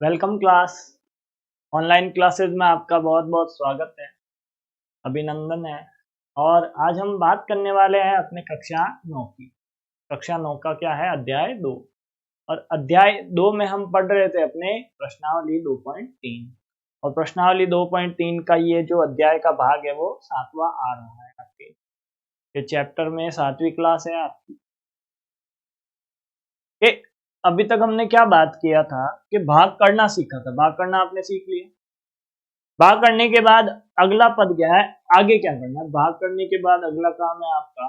Welcome class. Online classes में आपका बहुत बहुत स्वागत है, अभिनंदन है। और आज हम बात करने वाले हैं अपने कक्षा 9 की। कक्षा 9 का क्या है? अध्याय 2। और अध्याय 2 में हम पढ़ रहे थे अपने प्रश्नावली 2.3। और प्रश्नावली 2.3 का ये जो अध्याय का भाग है वो 7वां आ रहा है आपके ये चैप्टर में। 7वीं क्लास है आपकी। अभी तक हमने क्या बात किया था कि भाग करना सीखा था। भाग करना आपने सीख लिया। भाग करने के बाद अगला पद क्या है? आगे क्या करना है? भाग करने के बाद अगला काम है आपका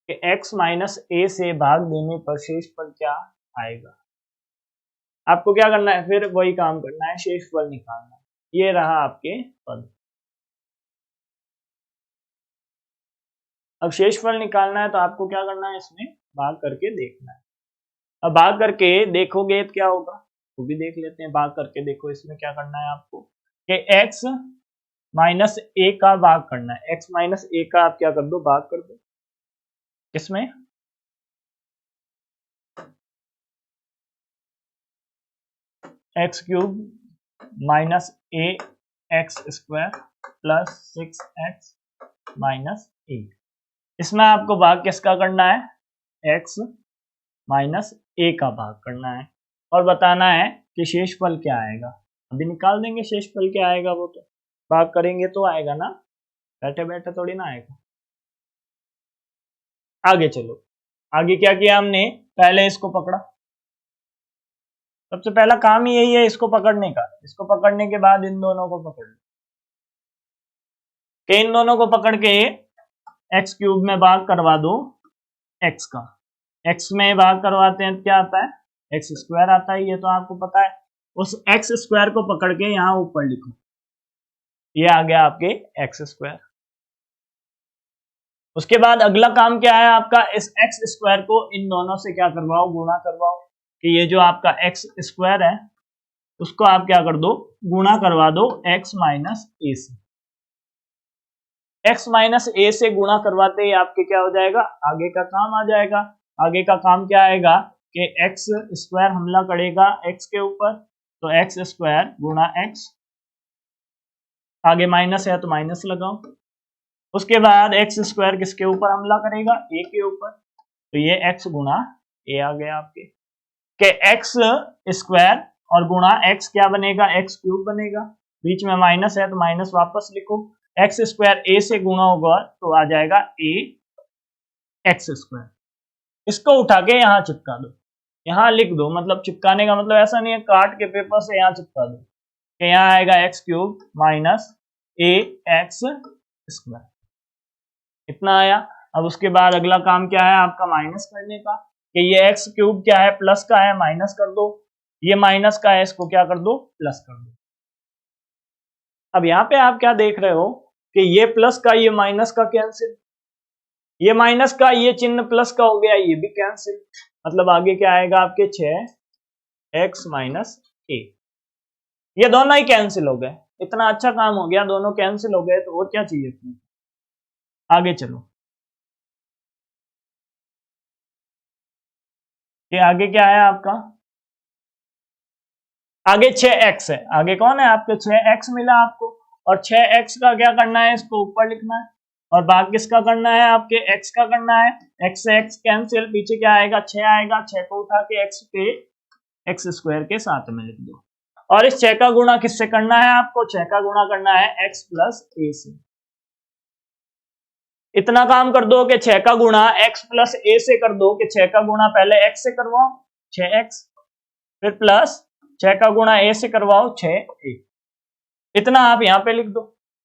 कि x माइनस ए से भाग देने पर शेष पद क्या आएगा। आपको क्या करना है? फिर वही काम करना है, शेष फल निकालना। ये रहा आपके पद। अब शेष फल निकालना है तो आपको क्या करना है? इसमें भाग करके देखना है। अब भाग करके देखोगे तो क्या होगा वो भी देख लेते हैं। भाग करके देखो, इसमें क्या करना है आपको कि x माइनस ए का भाग करना है। x माइनस ए का आप क्या कर दो? भाग कर दो। किसमें? X cube minus A X square plus 6x minus A. इसमें आपको भाग किसका करना है? x माइनस ए का भाग करना है और बताना है कि शेषफल क्या आएगा। अभी निकाल देंगे शेषफल क्या आएगा। वो तो भाग करेंगे तो आएगा ना, बैठे बैठे थोड़ी ना आएगा। आगे चलो। आगे क्या किया हमने? पहले इसको पकड़ा। सबसे पहला काम ही यही है, इसको पकड़ने का। इसको पकड़ने के बाद इन दोनों को पकड़ लो। इन दोनों को पकड़ के एक्स क्यूब में भाग करवा दो एक्स का। एक्स में भाग करवाते हैं तो क्या आता है? एक्स स्क्वायर आता है, ये तो आपको पता है। उस एक्स स्क्वायर को पकड़ के यहां ऊपर लिखो। ये आ गया आपके एक्स स्क्वायर। उसके बाद अगला काम क्या है आपका? इस एक्स स्क्वायर को इन दोनों से क्या करवाओ? गुणा करवाओ। कि ये जो आपका एक्स स्क्वायर है उसको आप क्या कर दो? गुणा करवा दो एक्स माइनस ए से। x माइनस ए से गुणा करवाते ही आपके क्या हो जाएगा? आगे का काम आ जाएगा। आगे का काम क्या आएगा कि एक्स स्क्वायर हमला करेगा x के ऊपर, तो एक्स स्क्वायर गुणा x। आगे माइनस है तो माइनस लगाओ। उसके बाद एक्स स्क्वायर किसके ऊपर हमला करेगा? a के ऊपर, तो ये x गुणा a आ गया आपके। के एक्स स्क्वायर और गुणा x क्या बनेगा? एक्स क्यूब बनेगा। बीच में माइनस है तो माइनस वापस लिखो। एक्स स्क्वायर ए से गुणा होगा तो आ जाएगा ए एक्स स्क्वायर। इसको उठा के यहां चिपका दो, यहां लिख दो। मतलब चिपकाने का मतलब ऐसा नहीं है काट के पेपर से यहां चिपका दो कि यहां आएगा x cube minus A X square. इतना आया। अब उसके बाद अगला काम क्या है आपका? माइनस करने का। कि ये एक्स क्यूब क्या है? प्लस का है, माइनस कर दो। ये माइनस का है, इसको क्या कर दो? प्लस कर दो। अब यहाँ पे आप क्या देख रहे हो कि ये प्लस का ये माइनस का कैंसिल, ये माइनस का ये चिन्ह प्लस का हो गया, ये भी कैंसिल। मतलब आगे क्या आएगा आपके? 6x माइनस ए। ये दोनों ही कैंसिल हो गए। इतना अच्छा काम हो गया, दोनों कैंसिल हो गए तो और क्या चाहिए तुम्हें? आगे चलो। ये आगे क्या है आपका? आगे 6x है। आगे कौन है आपके? 6x मिला आपको। और 6x का क्या करना है? इसको ऊपर लिखना है। और भाग किसका करना है? आपके x का करना है। x से x कैंसिल, पीछे क्या आएगा? 6 आएगा। 6 को उठा के x पे एक्स स्क्वायर के साथ में लिख दो। और इस 6 का गुणा किससे करना है आपको? 6 का गुणा करना है x प्लस ए से। इतना काम कर दो कि 6 का गुणा x प्लस ए से कर दो। कि 6 का गुणा पहले x से करवाओ 6x, फिर प्लस 6 का गुणा ए से करवाओ 6a। इतना आप यहां पे लिख दो।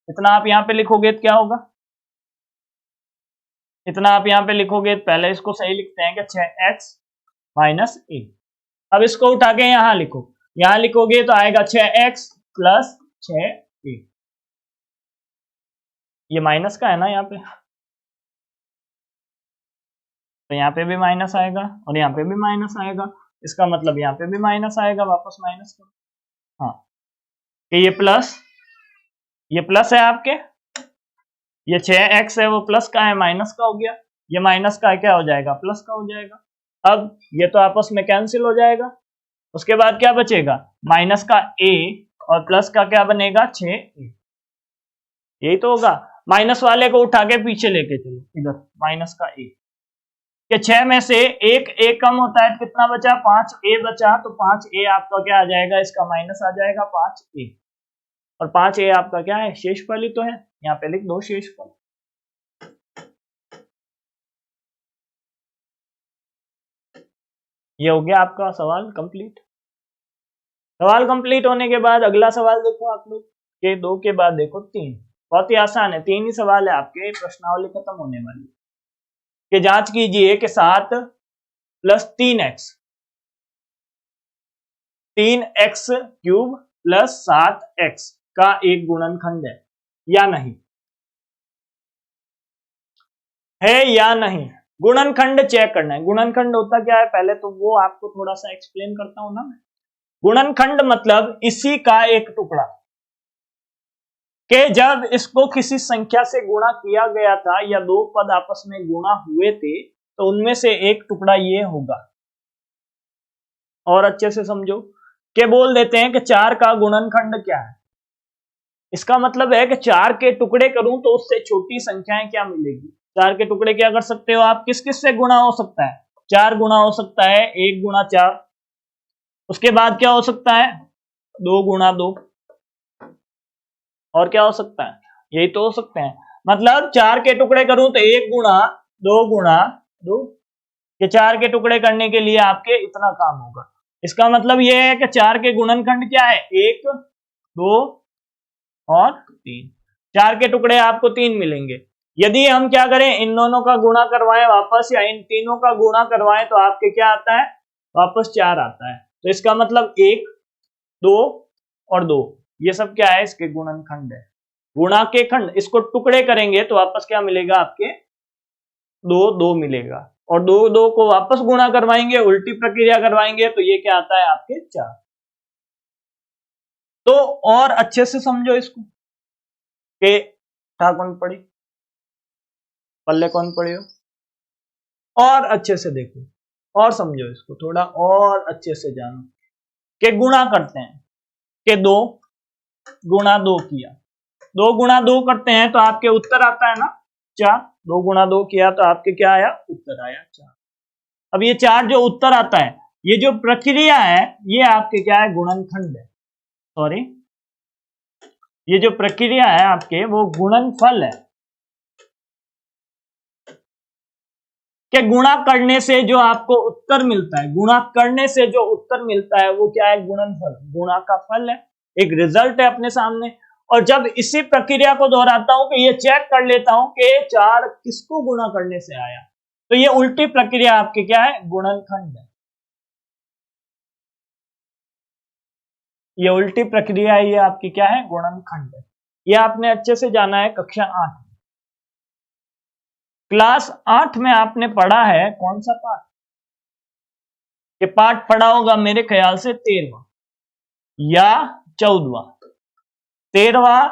इतना आप यहां पे लिखोगे तो क्या होगा? इतना आप यहां पे लिखोगे तो पहले इसको सही लिखते हैं कि 6x माइनस ए। अब इसको उठा के यहां लिखो। यहां लिखोगे तो आएगा 6x प्लस 6a। ये माइनस का है ना यहाँ पे, तो यहाँ पे भी माइनस आएगा और यहाँ पे भी माइनस आएगा। इसका मतलब यहाँ पे भी माइनस आएगा, वापस माइनस करो। हाँ, कि ये प्लस है आपके। ये 6x है वो प्लस का है, माइनस का हो गया। ये माइनस का है, क्या हो जाएगा? प्लस का हो जाएगा। अब ये तो आपस में कैंसिल हो जाएगा। उसके बाद क्या बचेगा, माइनस का a और प्लस का क्या बनेगा 6a। यही तो होगा। माइनस वाले को उठा के पीछे लेके चलो इधर, माइनस का a के 6 में से एक a कम होता है, कितना बचा 5a बचा, तो 5a आपका क्या आ जाएगा, इसका माइनस आ जाएगा 5a, और 5a आपका क्या है, शेषफल ही तो है, यहाँ पे लिख दो शेषफल। ये हो गया आपका सवाल कंप्लीट। सवाल कंप्लीट होने के बाद अगला सवाल देखो आप लोग के 2 के बाद देखो 3। बहुत ही आसान है, 3 ही सवाल है आपके, प्रश्नावली खत्म होने वाली कि जांच कीजिए कि 7 plus 3x 3x³ plus 7x का एक गुणनखंड है या नहीं, है या नहीं। गुणनखंड चेक करना है। गुणनखंड होता क्या है, पहले तो वो आपको थोड़ा सा एक्सप्लेन करता हूं ना मैं। गुणनखंड मतलब इसी का एक टुकड़ा, कि जब इसको किसी संख्या से गुणा किया गया था या दो पद आपस में गुणा हुए थे तो उनमें से एक टुकड़ा ये होगा। और अच्छे से समझो कि बोल देते हैं कि 4 का गुणनखंड क्या है। इसका मतलब है कि 4 के टुकड़े करूं तो उससे छोटी संख्याएं क्या मिलेगी। 4 के टुकड़े क्या कर सकते हो आप, किस किस से गुणा हो सकता है, 4 गुणा हो सकता है 1 गुणा 4, उसके बाद क्या हो सकता है 2 गुणा 2, और क्या हो सकता है, यही तो हो सकते हैं। मतलब 4 के टुकड़े करूं तो 1 गुणा 2 गुणा 2, ये 4 के टुकड़े करने के लिए आपके इतना काम होगा। इसका मतलब यह है कि 4 के गुणनखंड क्या है, 1 2 और 3। 4 के टुकड़े आपको 3 मिलेंगे। यदि हम क्या करें, इन दोनों का गुणा करवाएं वापस, या इन तीनों का गुणा करवाएं तो आपके क्या आता है, वापस 4 आता है। तो इसका मतलब 1 2 और 2, ये सब क्या है, इसके गुणनखंड है। गुणा के खंड, इसको टुकड़े करेंगे तो वापस क्या मिलेगा आपके 2 2 मिलेगा, और 2 2 को वापस गुणा करवाएंगे, उल्टी प्रक्रिया करवाएंगे तो ये क्या आता है आपके 4। तो और अच्छे से समझो इसको कि ठा कौन पड़ी, पल्ले कौन पड़ी हो, और अच्छे से देखो और समझो इसको, थोड़ा और अच्छे से जानो कि गुणा करते हैं कि 2 गुणा 2 किया, 2 गुणा 2 करते हैं तो आपके उत्तर आता है ना 4। 2 गुणा 2 किया तो आपके क्या आया, उत्तर आया 4। अब ये 4 जो उत्तर आता है, ये जो प्रक्रिया है ये आपके क्या है, गुणनखंड है, सॉरी ये जो प्रक्रिया है आपके वो गुणनफल है। कि गुणा करने से जो आपको उत्तर मिलता है, गुणा करने से जो उत्तर मिलता है वो क्या है, गुणनफल, गुणा का फल है, एक रिजल्ट है अपने सामने। और जब इसी प्रक्रिया को दोहराता हूं कि ये चेक कर लेता हूं कि 4 किसको गुणा करने से आया, तो ये उल्टी प्रक्रिया आपकी क्या है, गुणनखंड है। ये उल्टी प्रक्रिया है, ये आपकी क्या है, गुणनखंड है। ये आपने अच्छे से जाना है कक्षा 8 में। क्लास 8 में आपने पढ़ा है कौन सा पाठ, ये पाठ पढ़ा होगा मेरे ख्याल से 13वां या 14वां। 13वां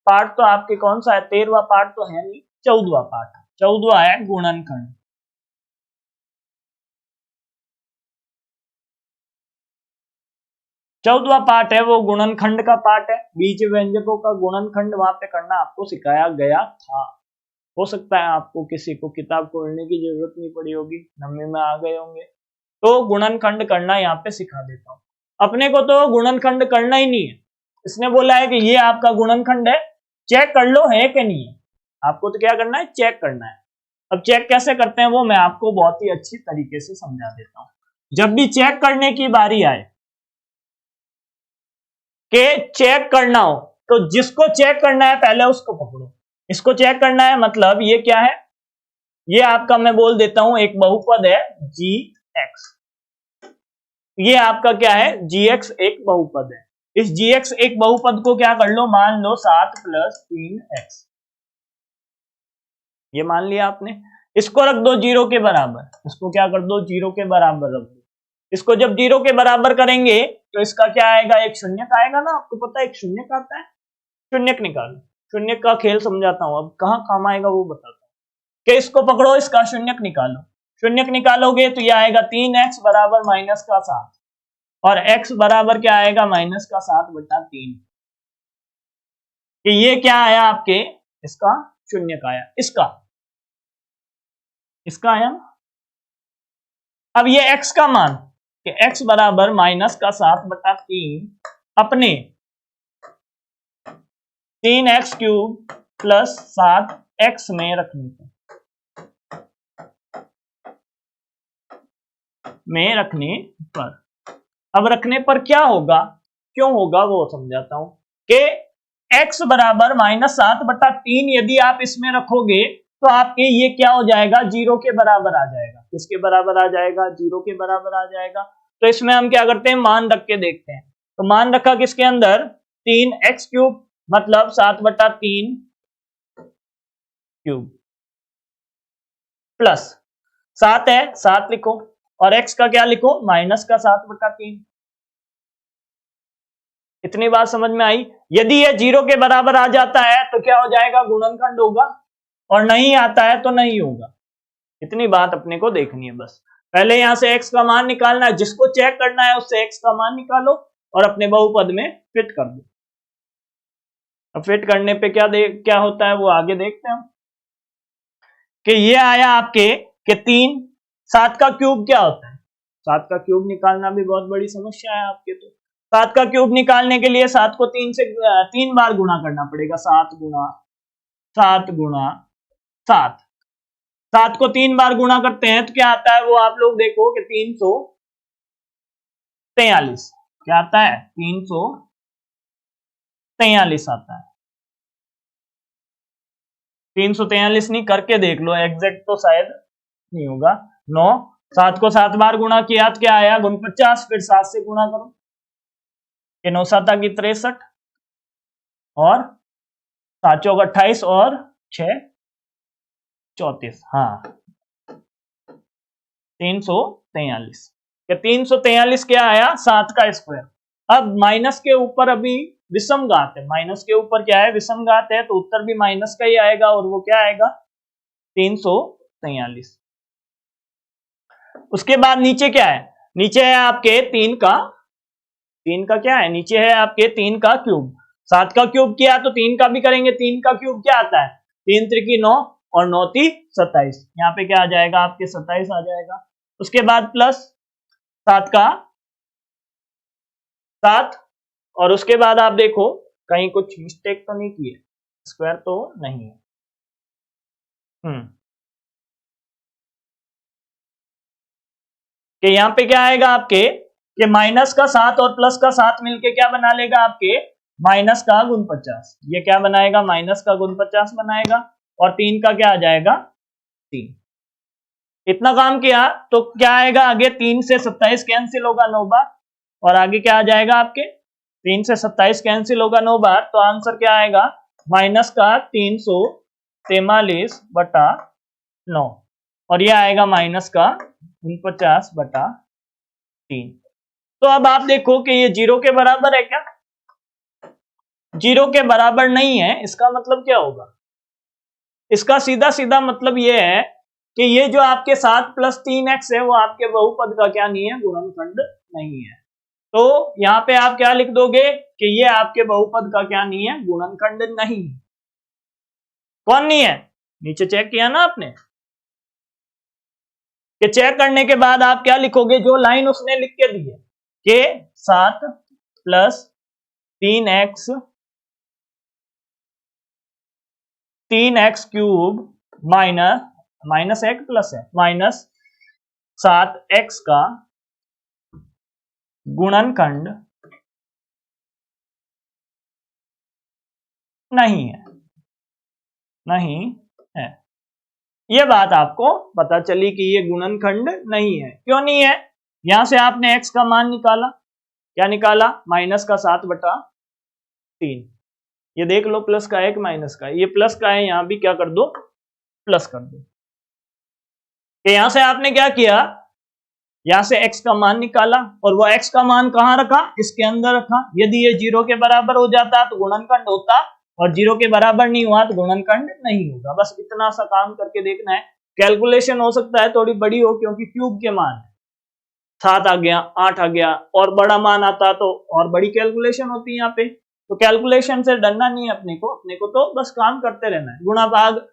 पाठ तो आपके कौन सा है, 13वां पाठ तो है नहीं, 14वां पाठ, 14वां है गुणनखंड। चौदवा पाठ है वो गुणनखंड का पाठ है, बीज व्यंजकों का गुणनखंड वहां पे करना आपको सिखाया गया था। हो सकता है आपको किसी को किताब खोलने की जरूरत नहीं पड़ी होगी, 9वीं में आ गए होंगे, तो गुणनखंड करना यहाँ पे सिखा देता हूँ। अपने को तो गुणनखंड करना ही नहीं है, इसने बोला है कि ये आपका गुणनखंड है, चेक कर लो है कि नहीं है। आपको तो क्या करना है, चेक करना है। अब चेक कैसे करते हैं वो मैं आपको बहुत ही अच्छी तरीके से समझा देता हूँ। जब भी चेक करने की बारी आए कि चेक करना हो तो जिसको चेक करना है पहले उसको पकड़ो। इसको चेक करना है मतलब ये क्या है, ये आपका मैं बोल देता हूं एक बहुपद है जी एक्स, ये आपका क्या है जी एक्स एक बहुपद है। इस जी एक्स एक बहुपद को क्या कर लो, मान लो 7 + 3x, ये मान लिया आपने। इसको रख दो 0 के बराबर, इसको क्या कर दो 0 के बराबर रख दो। इसको जब 0 के बराबर करेंगे तो इसका क्या आएगा, एक शून्यक आएगा ना, आपको पता है एक शून्यक आता है। शून्यक निकालो, शून्यक का खेल समझाता हूं, अब कहां काम आएगा वो बताता हूं। कि इसको पकड़ो, इसका शून्यक निकालो, शून्यक निकालोगे तो ये आएगा 3x = -7। और x बराबर क्या आएगा -7/3। कि ये क्या आया आपके, इसका शून्य का आया, इसका आया ना। अब ये x का मान कि x बराबर -7/3 अपने 3x³ + 7x में रखने पर, अब रखने पर क्या होगा, क्यों होगा वो समझाता हूं कि x बराबर -7/3 यदि आप इसमें रखोगे तो आपके ये क्या हो जाएगा, 0 के बराबर आ जाएगा। किसके बराबर आ जाएगा, 0 के बराबर आ जाएगा। तो इसमें हम क्या करते हैं, मान रख के देखते हैं। तो मान रखा किसके अंदर, 3x³ मतलब 7/3 क्यूब प्लस 7 है, 7 लिखो, और x का क्या लिखो, -7/3। इतनी बात समझ में आई। यदि ये 0 के बराबर आ जाता है तो क्या हो जाएगा, गुणनखंड होगा, और नहीं आता है तो नहीं होगा। इतनी बात अपने को देखनी है बस। पहले यहां से x का मान निकालना है, जिसको चेक करना है उससे x का मान निकालो और अपने बहुपद में फिट कर दो। अब फिट करने पे क्या होता है वो आगे देखते हैं कि ये आया आपके कि 3, 7 का क्यूब क्या होता है, 7 का क्यूब निकालना भी बहुत बड़ी समस्या है आपके। तो 7 का क्यूब निकालने के लिए 7 को 3 बार गुणा करना पड़ेगा, 7 गुणा 7 गुणा 7। 7 को 3 बार गुणा करते हैं तो क्या आता है वो आप लोग देखो कि 343। क्या आता है, 343 आता है। 343 नहीं, करके देख लो, एग्जैक्ट तो शायद नहीं होगा। 9, 7 को 7 बार गुणा किया तो क्या आया, 49। फिर 7 से गुणा करो कि 9 7 की 63 और 7 चौक 28 और 6 34। हाँ 343। 343 क्या आया, 7 का स्क्वायर। अब माइनस के ऊपर अभी विषम घात है, माइनस के ऊपर क्या है, विषम घात है, तो उत्तर भी माइनस का ही आएगा, और वो क्या आएगा, 343। उसके बाद नीचे क्या है, नीचे है आपके 3 का क्या है, नीचे है आपके 3 का क्यूब। 7 का क्यूब किया तो 3 का भी करेंगे। 3 का क्यूब क्या आता है, 3 त्रिकी 9 और 9 ती 27। यहाँ पे क्या आ जाएगा आपके 27 आ जाएगा। उसके बाद प्लस 7 का 7, और उसके बाद आप देखो कहीं कुछ मिस्टेक तो नहीं की है, स्क्वायर तो नहीं है। कि यहाँ पे क्या आएगा आपके कि माइनस का 7 और प्लस का 7 मिलके क्या बना लेगा आपके, माइनस का गुण 50। ये क्या बनाएगा, माइनस का गुण 50 बनाएगा, और 3 का क्या आ जाएगा, 3। इतना काम किया तो क्या आएगा आगे, 3 से 27 कैंसिल होगा 9 बार, और आगे क्या आ जाएगा आपके, 3 से 27 कैंसिल होगा 9 बार, तो आंसर क्या आएगा, माइनस का 343/9, और ये आएगा माइनस का 49/3। तो अब आप देखो कि ये 0 के बराबर है क्या, 0 के बराबर नहीं है। इसका मतलब क्या होगा, इसका सीधा सीधा मतलब ये है कि ये जो आपके 7 + 3x है वो आपके बहुपद का क्या नहीं है, गुणनखंड नहीं है। तो यहां पे आप क्या लिख दोगे कि ये आपके बहुपद का क्या नहीं है, गुणनखंड नहीं है। कौन नहीं है, नीचे चेक किया ना आपने, कि चेक करने के बाद आप क्या लिखोगे, जो लाइन उसने लिख के दी है कि 7 + 3x 3x³ माइनस एक प्लस है, -7x का गुणनखंड नहीं है। यह बात आपको पता चली कि ये गुणनखंड नहीं है। क्यों नहीं है, यहां से आपने x का मान निकाला, क्या निकाला, -7/3। ये देख लो, प्लस का है कि माइनस का है, ये प्लस का है, यहां भी क्या कर दो, प्लस कर दो। कि यहां से आपने क्या किया, यहां से x का मान निकाला, और वो x का मान कहां रखा, इसके अंदर रखा। यदि ये 0 के बराबर हो जाता तो गुणनखंड होता, और 0 के बराबर नहीं हुआ तो गुणनखंड नहीं होगा। बस इतना सा काम करके देखना है। कैलकुलेशन हो सकता है थोड़ी बड़ी हो, क्योंकि क्यूब के मान है, 7 आ गया, 8 आ गया, और बड़ा मान आता तो और बड़ी कैलकुलेशन होती है यहाँ पे। तो कैलकुलेशन से डरना नहीं है अपने को तो बस काम करते रहना है। गुणा भाग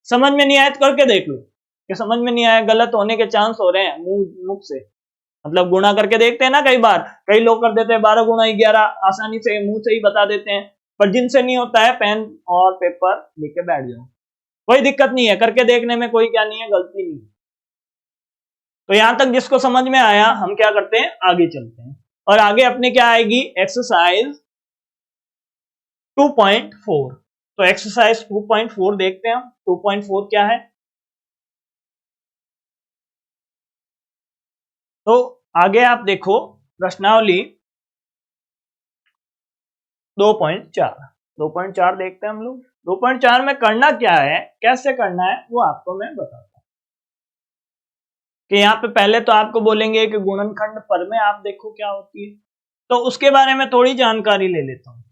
समझ में नहीं आया तो करके देख लो, कि समझ में नहीं आया, गलत होने के चांस हो रहे हैं मुख से, मतलब गुणा करके देखते हैं ना। कई बार कई लोग कर देते हैं 12 गुणा 11, आसानी से मुंह से ही बता देते हैं, पर जिनसे नहीं होता है पेन और पेपर लेके बैठ जाओ, कोई दिक्कत नहीं है, करके देखने में कोई क्या नहीं है, गलती नहीं है। तो यहां तक जिसको समझ में आया, हम क्या करते हैं, आगे चलते हैं। और आगे अपने क्या आएगी, एक्सरसाइज 2.4। तो एक्सरसाइज 2.4 देखते हैं हम। 2.4 क्या है, तो आगे आप देखो प्रश्नावली 2.4। 2.4 देखते हैं हम लोग। 2.4 में करना क्या है, कैसे करना है, वो आपको मैं बताता हूं। कि यहाँ पे पहले तो आपको बोलेंगे कि गुणनखंड परमें आप देखो क्या होती है, तो उसके बारे में थोड़ी जानकारी ले लेता हूं।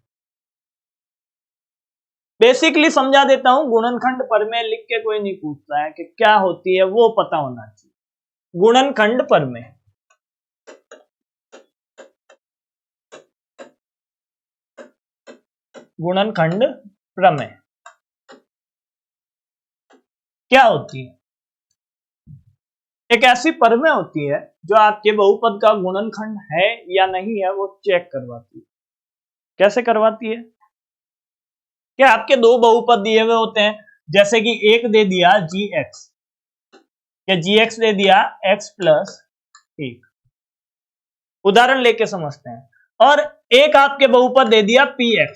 बेसिकली समझा देता हूं। गुणनखंड परमें लिख के कोई नहीं पूछता है कि क्या होती है, वो पता होना चाहिए। गुणनखंड परमें, गुणनखंड प्रमेय क्या होती है। एक ऐसी परमेय होती है जो आपके बहुपद का गुणनखंड है या नहीं है वो चेक करवाती है। कैसे करवाती है, कि आपके दो बहुपद दिए हुए होते हैं, जैसे कि एक दे दिया gx, या gx दे दिया x प्लस 1, उदाहरण लेके समझते हैं। और एक आपके बहुपद दे दिया px,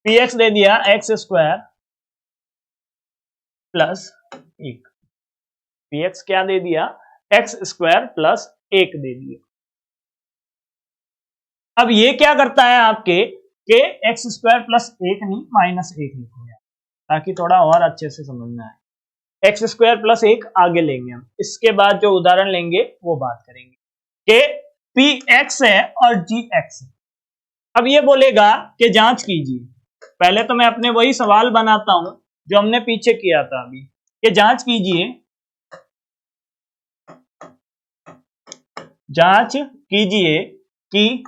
px दे दिया x स्क्वायर प्लस 1, px क्या दे दिया, x स्क्वायर प्लस 1 दे दिया। अब ये क्या करता है आपके, के एक्स स्क्वायर प्लस 1 नहीं माइनस 1 लिखो यार, ताकि थोड़ा और अच्छे से समझ में आए। एक्स स्क्वायर प्लस 1 आगे लेंगे हम, इसके बाद जो उदाहरण लेंगे वो बात करेंगे। कि पी एक्स है और जी एक्स है। अब ये बोलेगा कि जांच कीजिए। पहले तो मैं अपने वही सवाल बनाता हूं जो हमने पीछे किया था अभी, कि जांच कीजिए, जांच कीजिए कि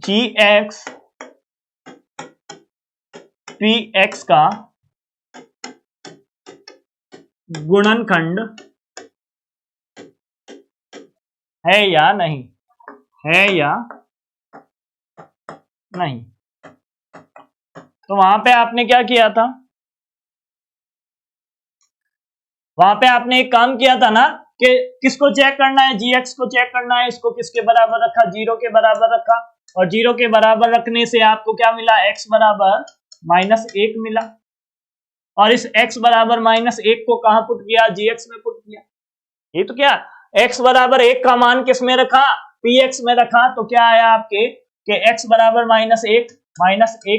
जी एक्स पी एक्स का गुणनखंड है या नहीं, है या नहीं। तो वहां पे आपने क्या किया था, वहां पे आपने एक काम किया था ना, कि किसको चेक करना है, जीएक्स को चेक करना है। इसको किसके बराबर रखा, 0 के बराबर रखा, और 0 के बराबर रखने से आपको क्या मिला, x बराबर -1 मिला। और इस x बराबर -1 को कहां पुट किया, जीएक्स में पुट किया। ये तो क्या, x बराबर 1 का मान किस में रखा, px में रखा। तो क्या आया आपके, कि x बराबर -1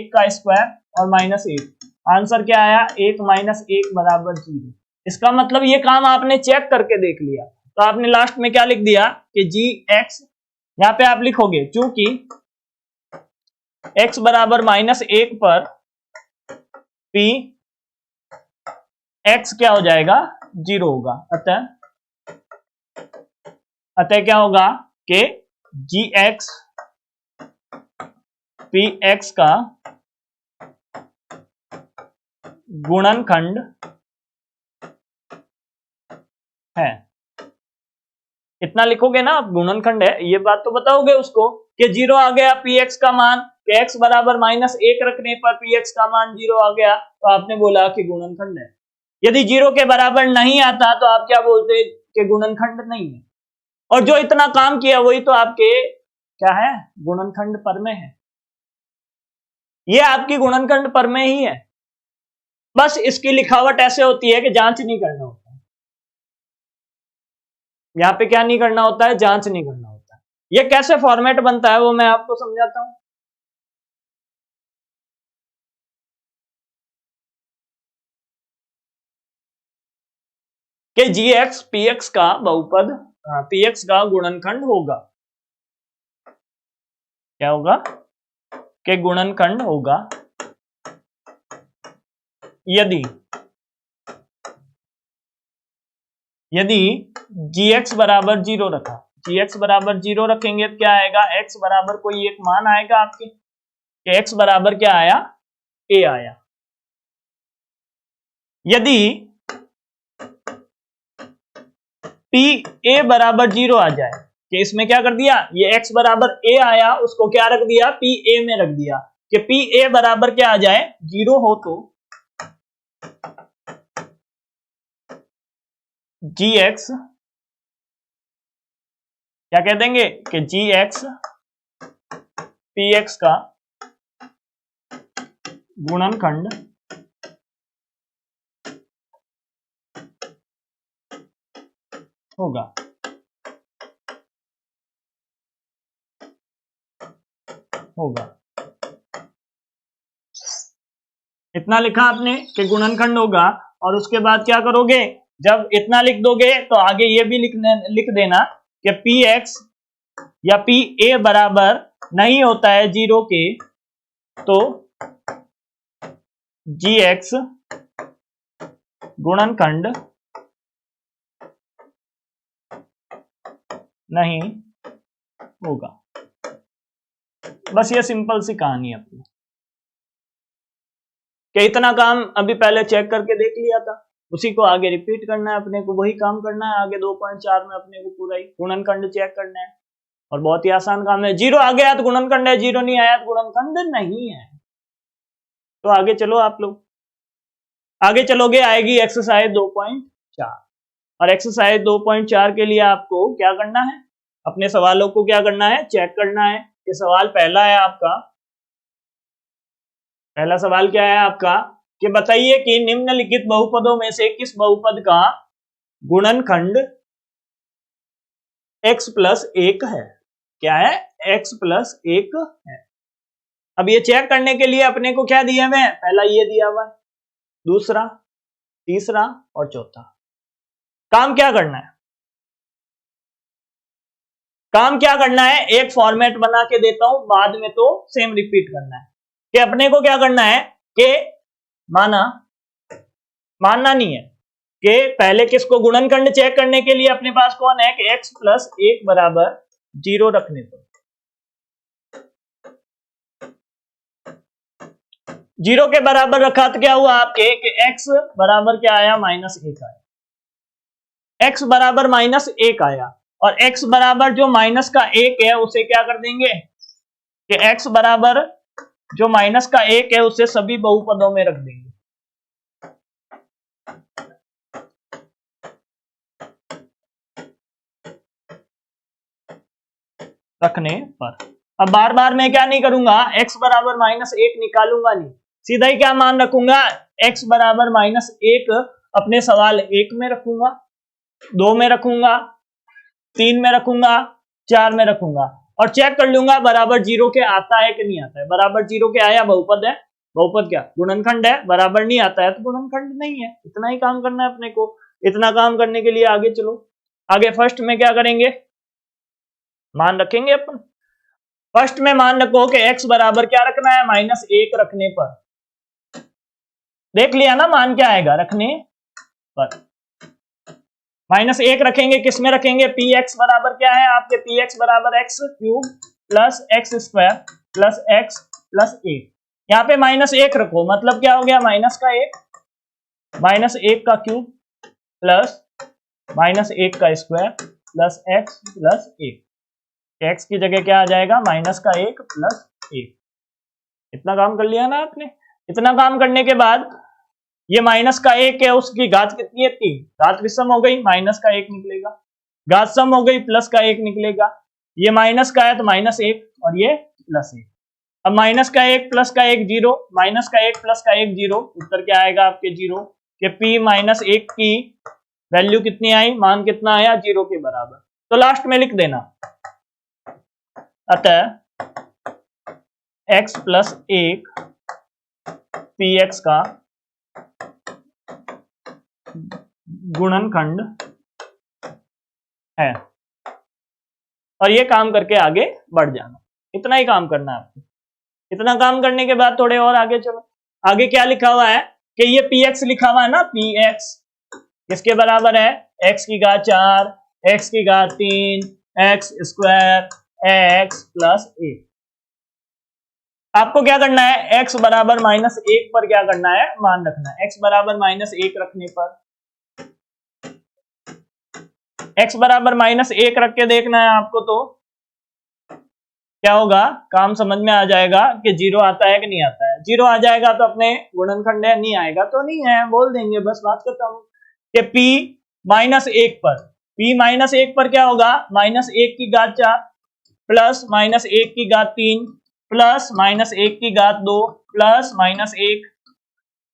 का स्क्वायर और -1, आंसर क्या आया, 1 -1 बराबर 0। इसका मतलब ये काम आपने चेक करके देख लिया। तो आपने लास्ट में क्या लिख दिया, कि जी एक्स, यहां पे आप लिखोगे चूंकि x बराबर -1 पर p x क्या हो जाएगा, 0 होगा। अतः क्या होगा, कि जी एक्स पी एक्स का गुणनखंड है। इतना लिखोगे ना आप, गुणनखंड है, ये बात तो बताओगे उसको कि 0 आ गया px का मान, कि x बराबर -1 रखने पर px का मान 0 आ गया, तो आपने बोला कि गुणनखंड है। यदि 0 के बराबर नहीं आता तो आप क्या बोलते, कि गुणनखंड नहीं है। और जो इतना काम किया वही तो आपके क्या है, गुणनखंड परमेय है। ये आपकी गुणनखंड परमेय ही है। बस इसकी लिखावट ऐसे होती है कि जांच नहीं करना होता, यहाँ पे क्या नहीं करना होता है, जांच नहीं करना होता है। ये कैसे फॉर्मेट बनता है वो मैं आपको समझाता हूं। कि जी एक्स पी एक्स का बहुपद, पी एक्स का गुणनखंड होगा। क्या होगा, कि गुणनखंड होगा यदि यदि gx बराबर 0 रखा, gx बराबर 0 रखेंगे तो क्या आएगा, x बराबर कोई एक मान आएगा आपके, कि x बराबर क्या आया, a आया। यदि p a बराबर 0 आ जाए, कि इसमें क्या कर दिया, ये x बराबर a आया, उसको क्या रख दिया, p a में रख दिया, कि p a बराबर क्या आ जाए, 0 हो, तो gx क्या कह देंगे कि gx px का गुणनखंड होगा। इतना लिखा आपने कि गुणनखंड होगा, और उसके बाद क्या करोगे, जब इतना लिख दोगे तो आगे ये भी लिख देना कि px या pa बराबर नहीं होता है 0 के, तो gx गुणनखंड नहीं होगा। बस ये सिंपल सी कहानी है अपनी, कि इतना काम अभी पहले चेक करके देख लिया था, उसी को आगे रिपीट करना है अपने को, वही काम करना है आगे 2.4 में अपने को पूरा ही गुणनखंड चेक करना है, और बहुत ही आसान काम है। 0 आ गया तो गुणनखंड है, 0 नहीं आया तो गुणनखंड नहीं है। तो आगे चलो, आप लोग आगे चलोगे, आएगी एक्सरसाइज 2.4, और एक्सरसाइज 2.4 के लिए आपको क्या करना है, अपने सवालों को क्या करना है, चेक करना है। कि सवाल पहला है आपका, पहला सवाल क्या है आपका, कि बताइए कि निम्नलिखित बहुपदों में से किस बहुपद का गुणनखंड x प्लस 1 है। क्या है, x प्लस 1 है। अब ये चेक करने के लिए अपने को क्या दिया हुआ है, पहला ये दिया हुआ है, दूसरा, तीसरा और चौथा। काम क्या करना है, काम क्या करना है, एक फॉर्मेट बना के देता हूं, बाद में तो सेम रिपीट करना है। कि अपने को क्या करना है, कि मानना नहीं है, कि पहले किसको गुणनखंड चेक करने के लिए अपने पास कौन है, कि x प्लस 1 बराबर 0 रखने को, 0 के बराबर रखा तो क्या हुआ आपके, कि x बराबर क्या आया, -1 आया। x बराबर -1 आया, और x बराबर जो माइनस का 1 है उसे क्या कर देंगे, कि x बराबर जो माइनस का 1 है उसे सभी बहुपदों में रख देंगे। रखने पर अब बार बार मैं क्या नहीं करूंगा, x बराबर -1 निकालूंगा नहीं, सीधा ही क्या मान रखूंगा, x बराबर -1 अपने सवाल 1 में रखूंगा, 2 में रखूंगा, 3 में रखूंगा, 4 में रखूंगा, और चेक कर लूंगा बराबर 0 के आता है कि नहीं आता है। बराबर 0 के आया, बहुपद है, बहुपद क्या, गुणनखंड है। बराबर नहीं आता है तो गुणनखंड नहीं है। इतना ही काम करना है अपने को। इतना काम करने के लिए आगे चलो, आगे फर्स्ट में क्या करेंगे, मान रखेंगे अपन। फर्स्ट में मान रखो कि x बराबर क्या रखना है, -1 रखने पर। देख लिया ना मान क्या आएगा रखने पर, -1 रखेंगे, किस में रखेंगे, px बराबर क्या है आपके, px बराबर x³ plus x² plus x plus 1। यहाँ पे -1 रखो, मतलब क्या हो गया, -1 का क्यूब प्लस -1 का square plus x plus 1। x की जगह क्या आ जाएगा, -1 प्लस 1। इतना काम कर लिया ना आपने। इतना काम करने के बाद ये -1 है, उसकी घात कितनी है, 3। घात विषम हो गई, -1 निकलेगा, घात सम हो गई, +1 निकलेगा। ये माइनस का है तो -1 और ये +1। अब -1 +1 0, -1 +1 0, उत्तर क्या आएगा आपके 0। कि p-1 की वैल्यू कितनी आई, मान कितना आया, 0 के बराबर। तो लास्ट में लिख देना, अतः x प्लस 1 px का गुणनखंड है। और ये काम करके आगे बढ़ जाना। इतना ही काम करना है आपको। इतना काम करने के बाद थोड़े और आगे चलो। आगे क्या लिखा हुआ है कि ये px लिखा हुआ है ना, px, किसके बराबर है, x की घात 4, x की घात 3, x स्क्वायर x प्लस 1। आपको क्या करना है, x बराबर -1 पर क्या करना है, मान रखना है। x बराबर -1 रखने पर, x बराबर -1 रख के देखना है आपको, तो क्या होगा, काम समझ में आ जाएगा कि 0 आता है कि नहीं आता है। 0 आ जाएगा तो अपने गुणनखंड है, नहीं आएगा तो नहीं है, बोल देंगे, बस बात खत्म। कि p -1 पर क्या होगा, -1 की घात 4 प्लस -1 की घात 3 प्लस -1 की घात 2 प्लस -1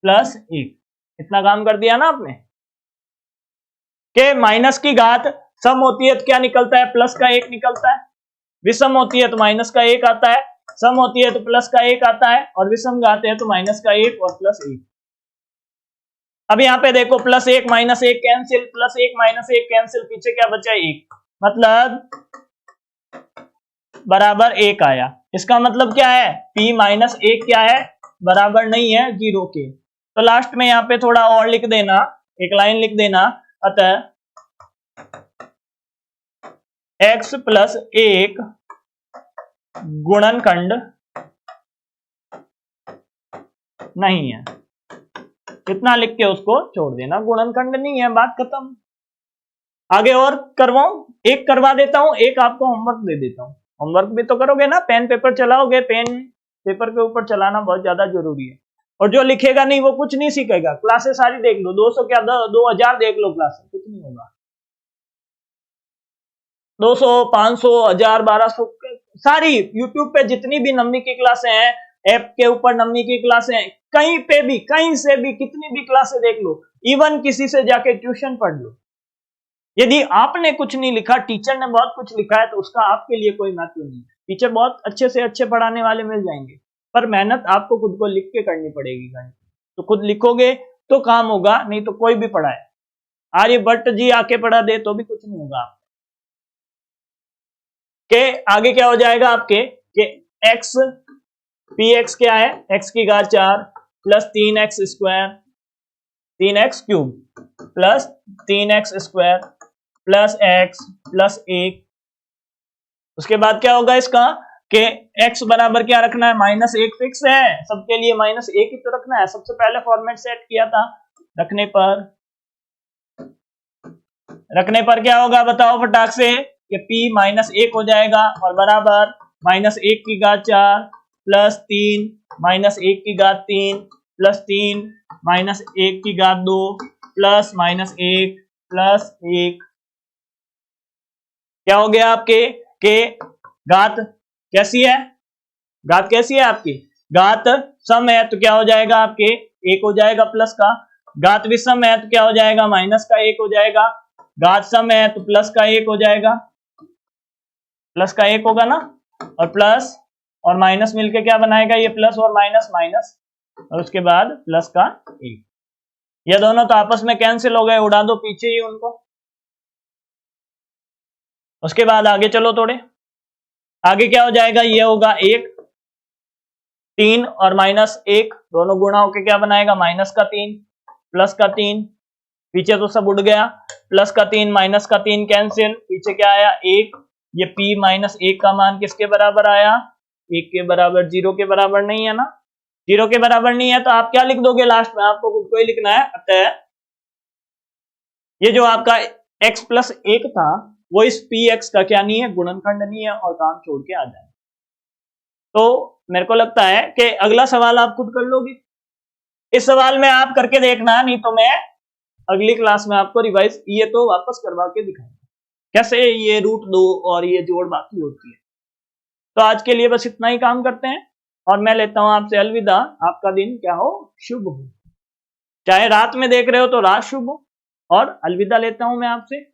प्लस 1। इतना काम कर दिया ना आपने। कि माइनस की घात सम होती है तो क्या निकलता है, प्लस का 1 निकलता है। विषम होती है तो माइनस का 1 आता है, सम होती है तो प्लस का 1 आता है, और विषम घात है तो माइनस का 1 और प्लस 1। अब यहाँ पे देखो, +1 -1 कैंसिल, +1 -1 कैंसिल, पीछे क्या बचा, 1, मतलब बराबर 1 आया। इसका मतलब क्या है, p -1 क्या है, बराबर नहीं है 0 के। तो लास्ट में यहाँ पे थोड़ा और लिख देना, एक लाइन लिख देना, अतः x + 1 गुणनखंड नहीं है। इतना लिख के उसको छोड़ देना, गुणनखंड नहीं है, बात खत्म। आगे और करवाऊं, एक करवा देता हूं, एक आपको होमवर्क दे देता हूं। होमवर्क भी तो करोगे ना, पेन पेपर चलाओगे, पेन पेपर के ऊपर चलाना बहुत ज्यादा जरूरी है। और जो लिखेगा नहीं वो कुछ नहीं सीखेगा। क्लासेस सारी देख लो, 200 क्या 2000 देख लो क्लासेस, कुछ नहीं होगा। 200, 500, 1000, 1200 सारी यूट्यूब पे जितनी भी नववीं की क्लासें हैं, ऐप के ऊपर नववीं की क्लासें हैं, कहीं पे भी, कहीं से भी, कितनी भी क्लासें देख लो, इवन किसी से जाके ट्यूशन पढ़ लो। यदि आपने कुछ नहीं लिखा, टीचर ने बहुत कुछ लिखा है, तो उसका आपके लिए कोई महत्व नहीं है। टीचर बहुत अच्छे से अच्छे पढ़ाने वाले मिल जाएंगे, पर मेहनत आपको खुद को लिख के करनी पड़ेगी। तो खुद लिखोगे तो काम होगा, नहीं तो कोई भी पढ़ाए, आर्यभट्ट जी आके पढ़ा दे तो भी कुछ नहीं होगा। के आगे क्या हो जाएगा आपके, कि x px क्या है, x की घात 4 plus 3x square 3x cube plus 3x square plus x plus 1। उसके बाद क्या होगा इसका, कि x बराबर क्या रखना है, -1 फिक्स है सबके लिए, -1 ही तो रखना है। सबसे पहले फॉर्मेट सेट किया था, रखने पर क्या होगा बताओ फटाक से, कि p -1 हो जाएगा, और बराबर -1 की घात 4 प्लस 3 -1 की घात 3 प्लस 3 -1 की घात 2 प्लस -1 प्लस 1। क्या हो गया आपके, के घात कैसी है, घात कैसी है आपकी, घात सम है तो क्या हो जाएगा आपके 1 हो जाएगा प्लस का, घात विषम है तो क्या हो जाएगा, माइनस का 1 हो जाएगा, घात सम है तो प्लस का 1 हो जाएगा, प्लस का 1 होगा ना, और प्लस और माइनस मिलके क्या बनाएगा, ये प्लस और माइनस माइनस, और उसके बाद प्लस का 1। ये दोनों तो आपस में कैंसिल हो गए, उड़ा दो पीछे ही उनको। उसके बाद आगे चलो थोड़े, आगे क्या हो जाएगा, ये होगा 1, 3 और -1 दोनों गुणा होके क्या बनाएगा, माइनस का 3 प्लस का 3, पीछे तो सब उड़ गया, प्लस का 3 माइनस का 3 कैंसिल, पीछे क्या आया 1। ये p -1 का मान किसके बराबर आया, 1 के बराबर, 0 के बराबर नहीं है ना, 0 के बराबर नहीं है तो आप क्या लिख दोगे लास्ट में, आपको खुद को ही लिखना है। अतः ये जो आपका x + 1 था वो इस px का क्या नहीं है, गुणनखंड नहीं है, और काम छोड़ के आ जाए। तो मेरे को लगता है कि अगला सवाल आप खुद कर लोगे। इस सवाल में आप करके देखना, नहीं तो मैं अगली क्लास में आपको रिवाइज ये तो वापस करवा के दिखाऊंगा कैसे ये √2 और ये जोड़ बाकी होती है। तो आज के लिए बस इतना ही काम करते हैं, और मैं लेता हूं आपसे अलविदा। आपका दिन क्या हो, शुभ हो, चाहे रात में देख रहे हो तो रात शुभ हो, और अलविदा लेता हूं मैं आपसे।